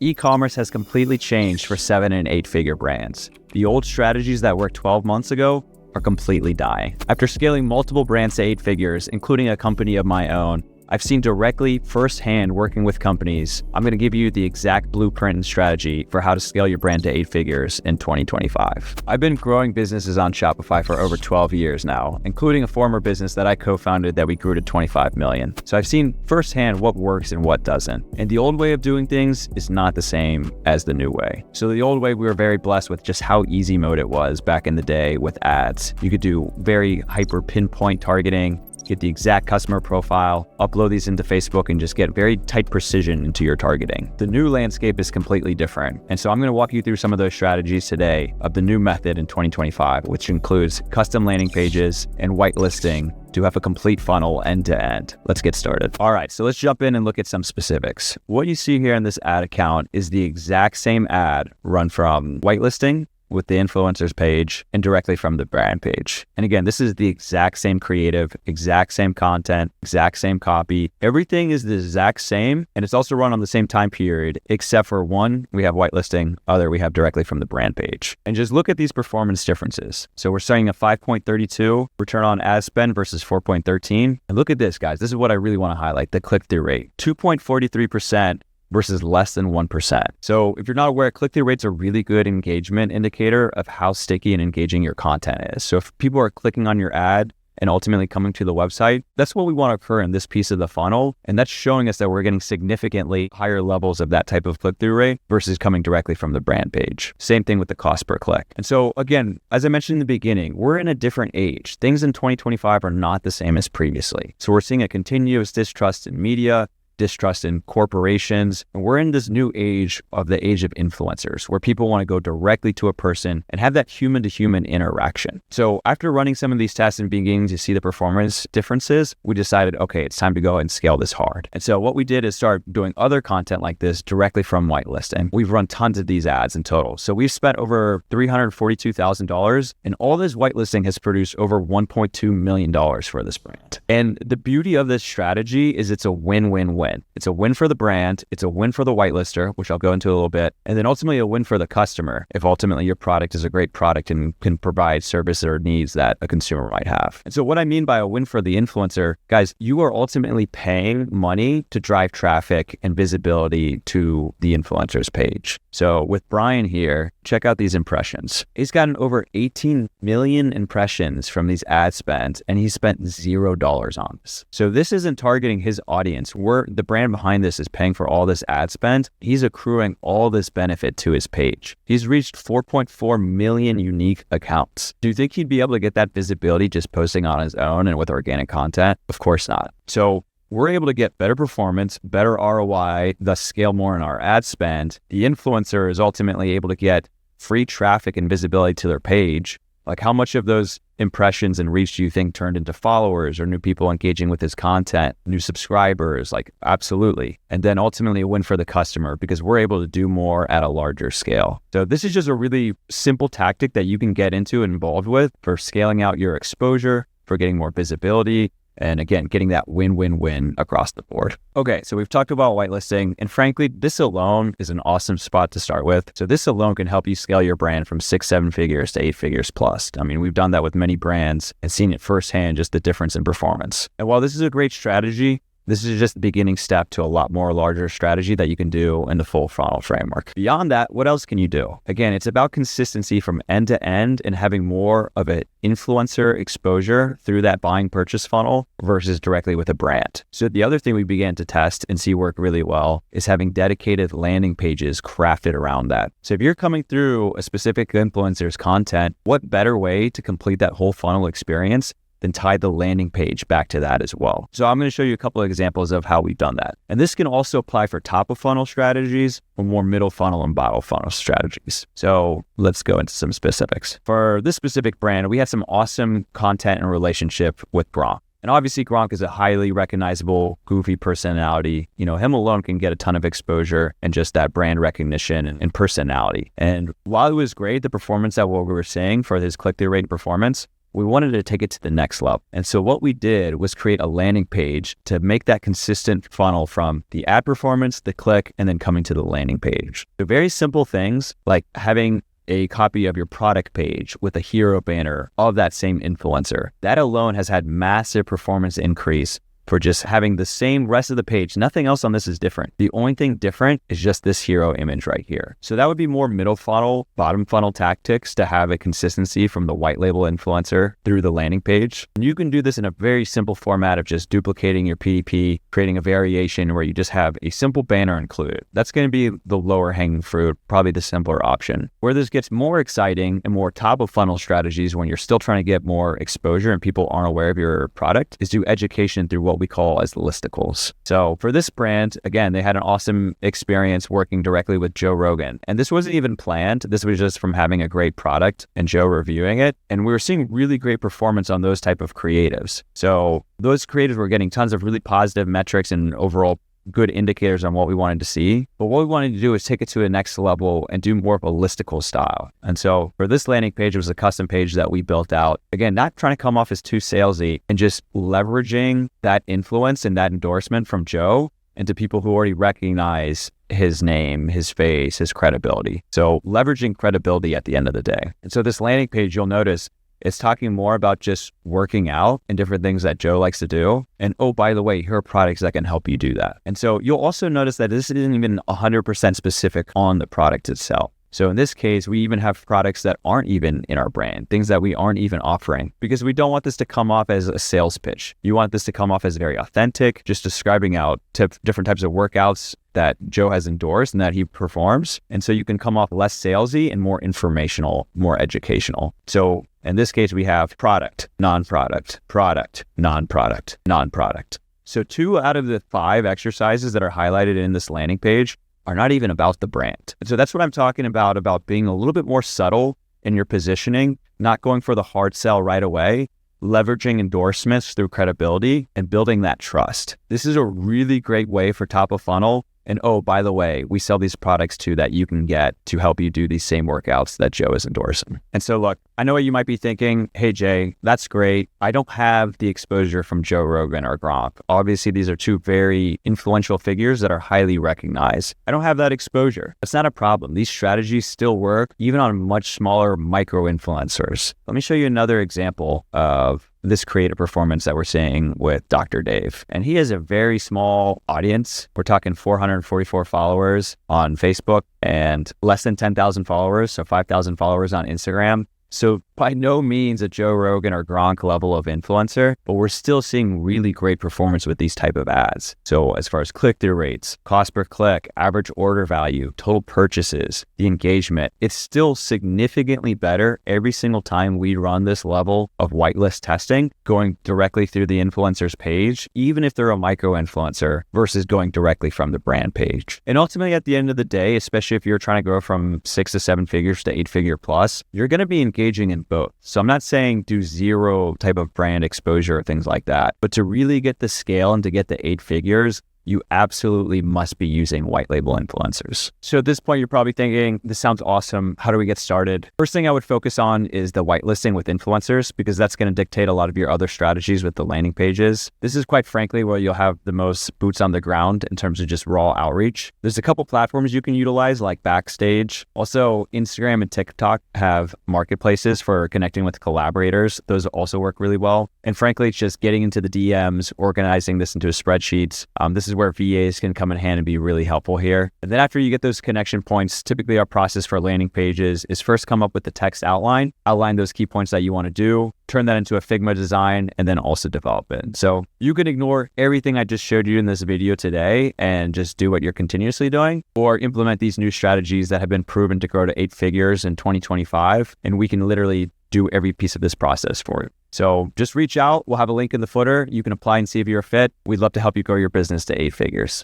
E-commerce has completely changed for 7 and 8 figure brands. The old strategies that worked 12 months ago are completely dying. After scaling multiple brands to 8 figures, including a company of my own, I've seen directly firsthand working with companies. I'm going to give you the exact blueprint and strategy for how to scale your brand to 8 figures in 2025. I've been growing businesses on Shopify for over 12 years now, including a former business that I co-founded that we grew to 25 million. So I've seen firsthand what works and what doesn't. And the old way of doing things is not the same as the new way. So the old way, we were very blessed with just how easy mode it was back in the day with ads. You could do very hyper pinpoint targeting, get the exact customer profile, upload these into Facebook, and just get very tight precision into your targeting. The new landscape is completely different. And so I'm going to walk you through some of those strategies today of the new method in 2025, which includes custom landing pages and whitelisting to have a complete funnel end to end. Let's get started. All right, so let's jump in and look at some specifics. What you see here in this ad account is the exact same ad run from whitelisting with the influencers page and directly from the brand page. And again, this is the exact same creative, exact same content, exact same copy. Everything is the exact same, and it's also run on the same time period, except for one, we have whitelisting, other we have directly from the brand page. And just look at these performance differences. So we're starting at 5.32 return on ad spend versus 4.13. And look at this, guys. This is what I really want to highlight, the click-through rate, 2.43%. versus less than 1%. So if you're not aware, click-through rate's a really good engagement indicator of how sticky and engaging your content is. So if people are clicking on your ad and ultimately coming to the website, that's what we want to occur in this piece of the funnel. And that's showing us that we're getting significantly higher levels of that type of click-through rate versus coming directly from the brand page. Same thing with the cost per click. And so again, as I mentioned in the beginning, we're in a different age. Things in 2025 are not the same as previously. So we're seeing a continuous distrust in media, distrust in corporations. And we're in this new age of the age of influencers where people want to go directly to a person and have that human to human interaction. So after running some of these tests and beginning to see the performance differences, we decided, okay, it's time to go and scale this hard. And so what we did is start doing other content like this directly from whitelisting. We've run tons of these ads in total. So we've spent over $342,000, and all this whitelisting has produced over $1.2 million for this brand. And the beauty of this strategy is it's a win-win-win. It's a win for the brand, it's a win for the whitelister, which I'll go into a little bit, and then ultimately a win for the customer if ultimately your product is a great product and can provide service or needs that a consumer might have. And so what I mean by a win for the influencer, guys, you are ultimately paying money to drive traffic and visibility to the influencer's page. So with Brian here, check out these impressions. He's gotten over 18 million impressions from these ad spends, and he spent $0 on this. So this isn't targeting his audience. The brand behind this is paying for all this ad spend. He's accruing all this benefit to his page. He's reached 4.4 million unique accounts. Do you think he'd be able to get that visibility just posting on his own and with organic content? Of course not. So we're able to get better performance, better ROI, thus scale more in our ad spend. The influencer is ultimately able to get free traffic and visibility to their page. Like, how much of those impressions and reach do you think turned into followers or new people engaging with his content, new subscribers? Like, absolutely. And then ultimately a win for the customer because we're able to do more at a larger scale. So this is just a really simple tactic that you can get into and involved with for scaling out your exposure, for getting more visibility, and again, getting that win-win-win across the board. Okay, so we've talked about whitelisting, and frankly, this alone is an awesome spot to start with. So this alone can help you scale your brand from 6-7 figures to 8 figures plus. I mean, we've done that with many brands and seen it firsthand, just the difference in performance. And while this is a great strategy, this is just the beginning step to a lot more larger strategy that you can do in the full funnel framework. Beyond that, what else can you do? Again, it's about consistency from end to end and having more of an influencer exposure through that buying purchase funnel versus directly with a brand. So the other thing we began to test and see work really well is having dedicated landing pages crafted around that. So if you're coming through a specific influencer's content, what better way to complete that whole funnel experience then tie the landing page back to that as well. So I'm going to show you a couple of examples of how we've done that. And this can also apply for top of funnel strategies or more middle funnel and bottom funnel strategies. So let's go into some specifics. For this specific brand, we had some awesome content and relationship with Gronk. And obviously Gronk is a highly recognizable, goofy personality. You know, him alone can get a ton of exposure and just that brand recognition and personality. And while it was great, the performance that what we were seeing for his click-through rate performance, we wanted to take it to the next level. And so what we did was create a landing page to make that consistent funnel from the ad performance, the click, and then coming to the landing page. So very simple things like having a copy of your product page with a hero banner of that same influencer. That alone has had massive performance increase for just having the same rest of the page. Nothing else on this is different. The only thing different is just this hero image right here. So that would be more middle funnel, bottom funnel tactics to have a consistency from the white label influencer through the landing page. And you can do this in a very simple format of just duplicating your PDP, creating a variation where you just have a simple banner included. That's going to be the lower hanging fruit, probably the simpler option. Where this gets more exciting and more top of funnel strategies when you're still trying to get more exposure and people aren't aware of your product is do education through what we call as Listicles. So for this brand, again, they had an awesome experience working directly with Joe Rogan. And this wasn't even planned. This was just from having a great product and Joe reviewing it. And we were seeing really great performance on those type of creatives. So those creatives were getting tons of really positive metrics and overall good indicators on what we wanted to see. But what we wanted to do is take it to a next level and do more of a listicle style. And so for this landing page, it was a custom page that we built out. Again, not trying to come off as too salesy and just leveraging that influence and that endorsement from Joe into people who already recognize his name, his face, his credibility. So leveraging credibility at the end of the day. And so this landing page, you'll notice it's talking more about just working out and different things that Joe likes to do. And oh, by the way, here are products that can help you do that. And so you'll also notice that this isn't even 100% specific on the product itself. So in this case, we even have products that aren't even in our brand, things that we aren't even offering, because we don't want this to come off as a sales pitch. You want this to come off as very authentic, just describing out different types of workouts that Joe has endorsed and that he performs. And so you can come off less salesy and more informational, more educational. So in this case, we have product, non-product, product, non-product, non-product. So 2 out of the 5 exercises that are highlighted in this landing page are not even about the brand. And so that's what I'm talking about being a little bit more subtle in your positioning, not going for the hard sell right away, leveraging endorsements through credibility and building that trust. This is a really great way for top of funnel. And oh, by the way, we sell these products too that you can get to help you do these same workouts that Joe is endorsing. And so look, I know what you might be thinking, hey Jay, that's great. I don't have the exposure from Joe Rogan or Gronk. Obviously, these are 2 very influential figures that are highly recognized. I don't have that exposure. That's not a problem. These strategies still work even on much smaller micro influencers. Let me show you another example of this creative performance that we're seeing with Dr. Dave. And he has a very small audience. We're talking 444 followers on Facebook and less than 10,000 followers, so 5,000 followers on Instagram. So by no means a Joe Rogan or Gronk level of influencer, but we're still seeing really great performance with these type of ads. So as far as click-through rates, cost per click, average order value, total purchases, the engagement, it's still significantly better every single time we run this level of whitelist testing, going directly through the influencer's page, even if they're a micro influencer versus going directly from the brand page. And ultimately at the end of the day, especially if you're trying to grow from 6 to 7 figures to 8 figure plus, you're going to be engaging in both. So I'm not saying do 0 type of brand exposure or things like that, but to really get the scale and to get the 8 figures, you absolutely must be using white label influencers. So at this point, you're probably thinking, this sounds awesome. How do we get started? First thing I would focus on is the whitelisting with influencers, because that's going to dictate a lot of your other strategies with the landing pages. This is quite frankly where you'll have the most boots on the ground in terms of just raw outreach. There's a couple platforms you can utilize like Backstage. Also, Instagram and TikTok have marketplaces for connecting with collaborators. Those also work really well. And frankly, it's just getting into the DMs, organizing this into a spreadsheet. This is where VAs can come in hand and be really helpful here. And then after you get those connection points, typically our process for landing pages is first come up with the text outline those key points that you want to do, turn that into a Figma design, and then also develop it. So you can ignore everything I just showed you in this video today and just do what you're continuously doing, or implement these new strategies that have been proven to grow to 8 figures in 2025. And we can literally do every piece of this process for you. So just reach out. We'll have a link in the footer. You can apply and see if you're a fit. We'd love to help you grow your business to 8 figures.